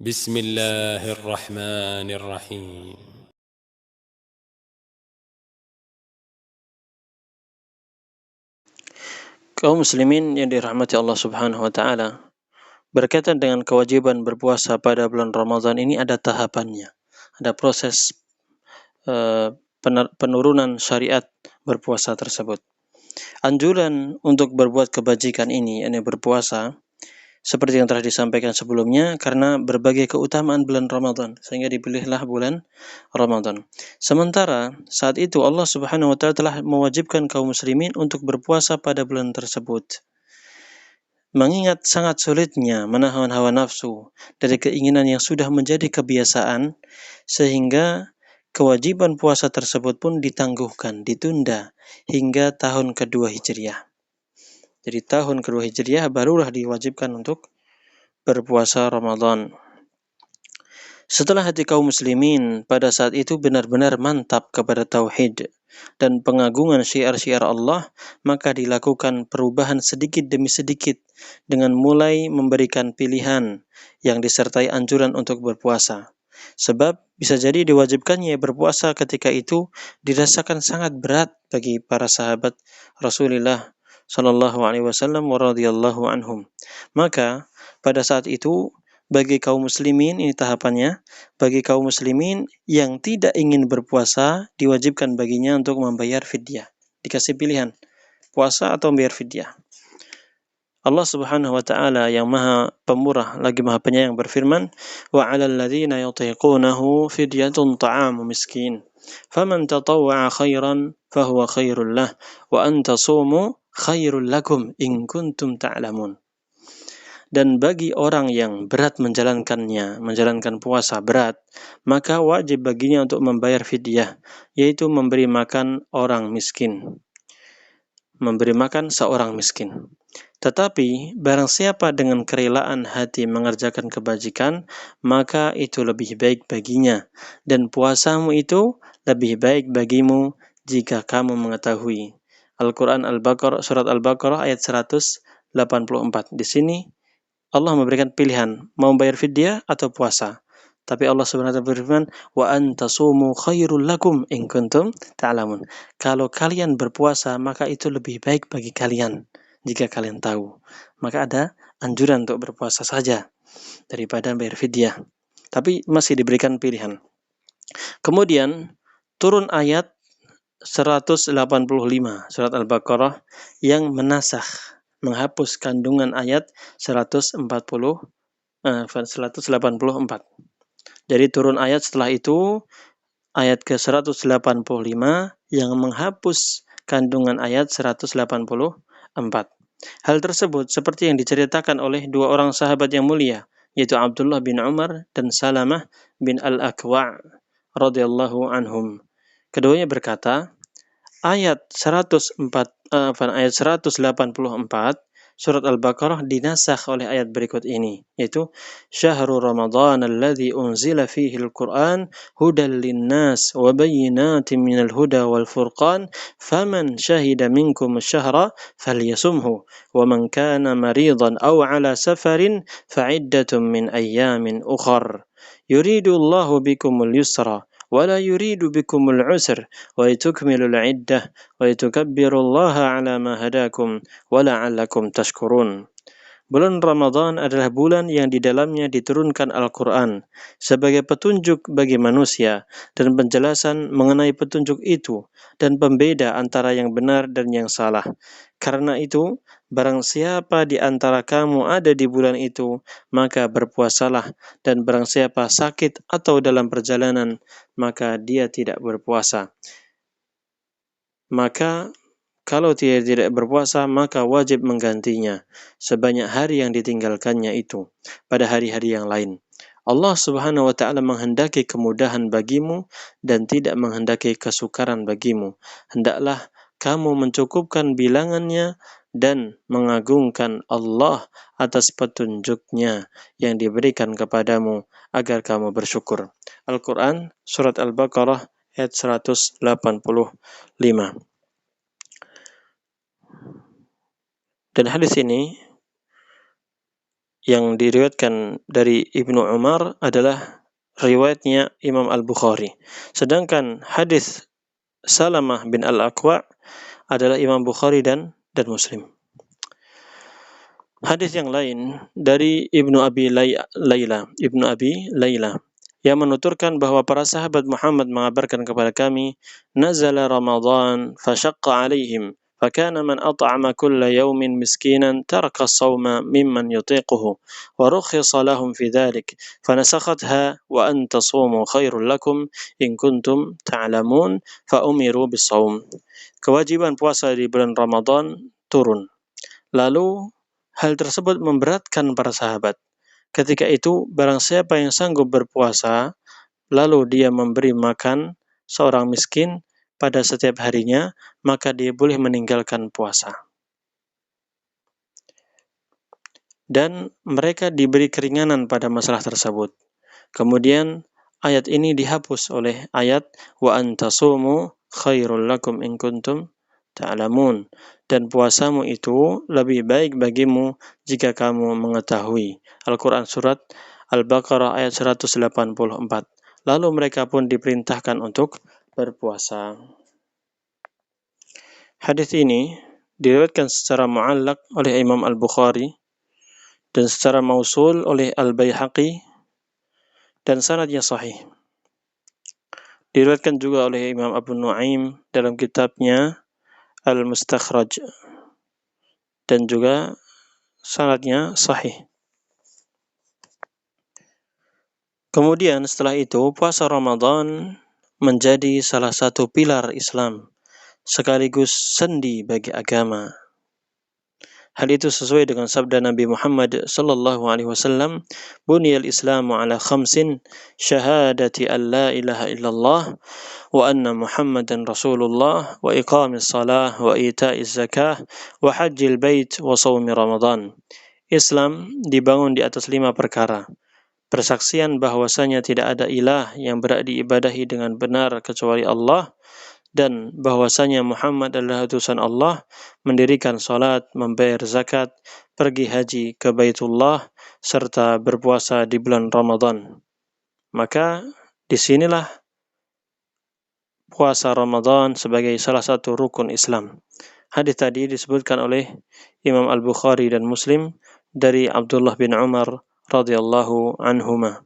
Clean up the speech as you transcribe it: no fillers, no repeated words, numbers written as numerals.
بسم الله الرحمن الرحيم. Kaum muslimin yang dirahmati Allah Subhanahu wa taala, berkaitan dengan kewajiban berpuasa pada bulan Ramadan ini ada tahapannya. Ada proses penurunan syariat berpuasa tersebut. Anjuran untuk berbuat kebajikan ini, yakni berpuasa, seperti yang telah disampaikan sebelumnya, karena berbagai keutamaan bulan Ramadan, sehingga dipilihlah bulan Ramadan. Sementara saat itu Allah Subhanahu wa taala telah mewajibkan kaum muslimin untuk berpuasa pada bulan tersebut. Mengingat sangat sulitnya menahan hawa nafsu dari keinginan yang sudah menjadi kebiasaan, sehingga kewajiban puasa tersebut pun ditangguhkan, ditunda hingga tahun kedua Hijriah. Jadi tahun kedua Hijriah barulah diwajibkan untuk berpuasa Ramadan. Setelah hati kaum muslimin pada saat itu benar-benar mantap kepada tauhid dan pengagungan syiar-syiar Allah, maka dilakukan perubahan sedikit demi sedikit dengan mulai memberikan pilihan yang disertai anjuran untuk berpuasa. Sebab bisa jadi diwajibkannya berpuasa ketika itu dirasakan sangat berat bagi para sahabat Rasulullah sallallahu alaihi wasallam wa radhiyallahu anhum. Maka pada saat itu bagi kaum muslimin, ini tahapannya, bagi kaum muslimin yang tidak ingin berpuasa, diwajibkan baginya untuk membayar fidyah. Dikasih pilihan, puasa atau membayar fidyah. Allah Subhanahu wa taala yang Maha Pemurah lagi Maha Penyayang berfirman, "Wa 'alal ladzina yutiqunahu fidyatun ta'amu miskin. Faman tatawwa'a khairan fahuwa khairul lah, wa an tasumu khairul lakum in kuntum ta'lamun." Dan bagi orang yang berat menjalankan puasa berat, maka wajib baginya untuk membayar fidyah, yaitu memberi makan seorang miskin. Tetapi barang siapa dengan kerelaan hati mengerjakan kebajikan, maka itu lebih baik baginya, dan puasamu itu lebih baik bagimu jika kamu mengetahui. Al-Quran Surat Al-Baqarah ayat 184. Di sini Allah memberikan pilihan, mau bayar fidyah atau puasa. Tapi Allah Subhanahu wa taala berfirman, "Wa antasumu khairul lakum in kuntum ta'lamun." Kalau kalian berpuasa, maka itu lebih baik bagi kalian jika kalian tahu. Maka ada anjuran untuk berpuasa saja daripada bayar fidyah. Tapi masih diberikan pilihan. Kemudian turun ayat 185 surat Al-Baqarah yang menghapus kandungan ayat 184. Jadi turun ayat setelah itu, ayat ke-185 yang menghapus kandungan ayat 184. Hal tersebut seperti yang diceritakan oleh dua orang sahabat yang mulia, yaitu Abdullah bin Umar dan Salamah bin Al-Akwa' radhiyallahu anhum. Keduanya berkata, ayat 184 surat Al-Baqarah dinasakh oleh ayat berikut ini, yaitu Syahrul Ramadan alladzi unzila fihi al-Qur'an hudan lin-nas wa bayyinatin minal huda wal furqan faman syahida minkum asy-syahra falyasumhu wa man kana maridan aw ala safarin fa'iddatun min ayyamin ukhar yuridu Allahu bikumul yusra wa la yuridu bikumul usra wa litukmilul iddah wa litukabbirullaha ala ma hadakum wa la'allakum tashkurun. Bulan Ramadan adalah bulan yang di dalamnya diturunkan Al-Quran sebagai petunjuk bagi manusia dan penjelasan mengenai petunjuk itu dan pembeda antara yang benar dan yang salah. Karena itu, barang siapa di antara kamu ada di bulan itu, maka berpuasalah, dan barang siapa sakit atau dalam perjalanan, maka dia tidak berpuasa. Maka kalau dia tidak berpuasa, maka wajib menggantinya sebanyak hari yang ditinggalkannya itu pada hari-hari yang lain. Allah Subhanahu wa taala menghendaki kemudahan bagimu dan tidak menghendaki kesukaran bagimu. Hendaklah kamu mencukupkan bilangannya dan mengagungkan Allah atas petunjuknya yang diberikan kepadamu agar kamu bersyukur. Al-Quran Surat Al-Baqarah ayat 185. Dan hadis ini yang diriwayatkan dari Ibnu Umar adalah riwayatnya Imam Al-Bukhari. Sedangkan hadis Salamah bin Al-Aqwa adalah Imam Bukhari dan Muslim. Hadis yang lain dari Ibnu Abi Layla yang menuturkan bahwa para sahabat Muhammad mengabarkan kepada kami, nazala Ramadan fashaqqa alaihim فكان من أطعم كل يوم مسكينا ترك الصوم ممن يطيقه ورخص لهم في ذلك فنسختها وأن تصوموا خير لكم إن كنتم تعلمون فأمروا بالصوم. Kewajiban puasa di bulan Ramadan turun. Lalu hal tersebut memberatkan para sahabat. Ketika itu barang siapa yang sanggup berpuasa lalu dia memberi makan seorang miskin pada setiap harinya, maka dia boleh meninggalkan puasa. Dan mereka diberi keringanan pada masalah tersebut. Kemudian ayat ini dihapus oleh ayat wa antasumu khairul lakum in kuntum ta'lamun, dan puasamu itu lebih baik bagimu jika kamu mengetahui. Al-Quran surat Al-Baqarah ayat 184. Lalu mereka pun diperintahkan untuk berpuasa. Hadis ini diriwayatkan secara mu'allaq oleh Imam Al-Bukhari dan secara mausul oleh Al-Baihaqi dan sanadnya sahih. Diriwayatkan juga oleh Imam Abu Nuaim dalam kitabnya Al-Mustakhraj dan juga sanadnya sahih. Kemudian setelah itu puasa Ramadan menjadi salah satu pilar Islam sekaligus sendi bagi agama. Hal itu sesuai dengan sabda Nabi Muhammad sallallahu alaihi wasallam, "Buniyal Islamu ala khamsin, syahadati an la ilaha illallah wa anna Muhammadan Rasulullah wa iqamis salah wa ita'iz zakah wa hajjil bait wa shaumi Ramadan." Islam dibangun di atas 5 perkara. Persaksian bahwasanya tidak ada ilah yang berhak diibadahi dengan benar kecuali Allah, dan bahwasanya Muhammad adalah utusan Allah, mendirikan salat, membayar zakat, pergi haji ke Baitullah, serta berpuasa di bulan Ramadan. Maka disinilah puasa Ramadan sebagai salah satu rukun Islam. Hadis tadi disebutkan oleh Imam Al-Bukhari dan Muslim dari Abdullah bin Umar radhiyallahu anhuma.